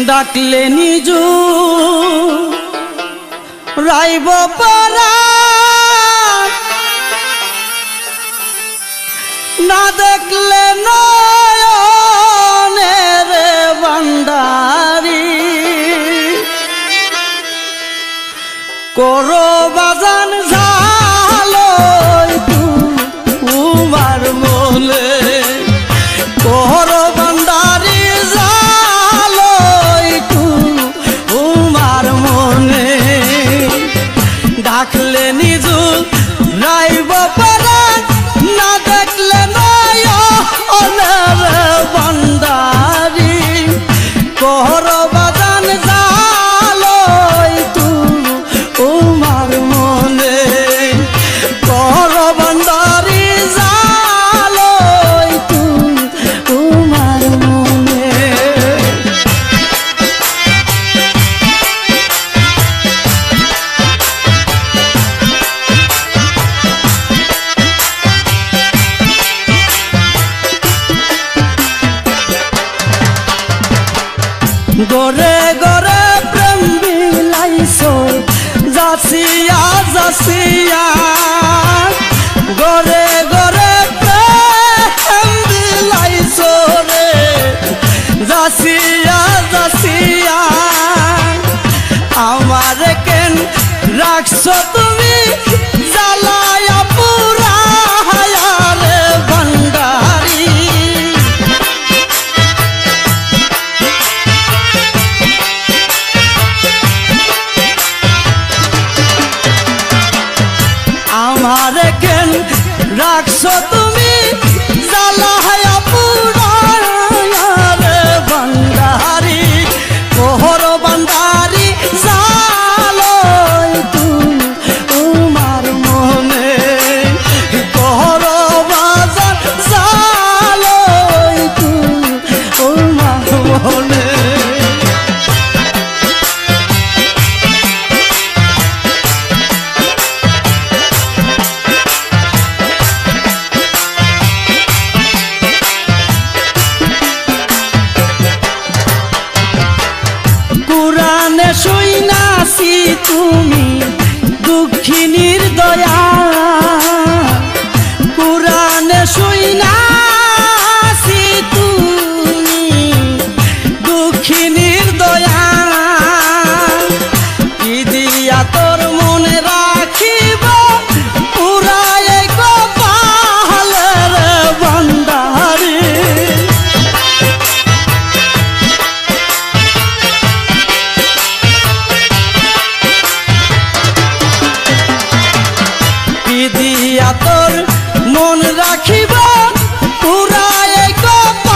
ডাকলে নিজু রাইব পারা না দেখলে নয়নের ভান্ডারি করো বাজান ঝালো তোমার মনে করো ভান্ডারি ঝালো তোমার মনে ডাকলে নিজু রাইব পারা না দেখলে নয়নের ভান্ডারি করো বাজান ঝালো তোমার মনে করো ভান্ডারি ঝালো তোমার মনে গরে গরে প্রেম বিলাইছো যাচিয়া যাচিয়া গরে গরে প্রেম বিলাইছো রে যাচিয়া যাচিয়া আমার কেন রাখছো তুমি জ্বালায়া পুরায়া রে ভান্ডারি আমার কেন রাখছো তুমি জ্বালায়া পুরায়া রে ভান্ডারি কোহর ভান্ডারি জ্বালো তোমার মনে কোহর বাজার জ্বালো তোমার মনে কুরানে শুইনাছি তুমি দুঃখিনীর দয়া কুরানে শুইনাছি তুমি দুঃখিনীর দয়া কি দিয়া তোর মনে রাখিব পুরায় কপালের ভান্ডারি দিয়া তোর মন রাখিব পুরায় কপালের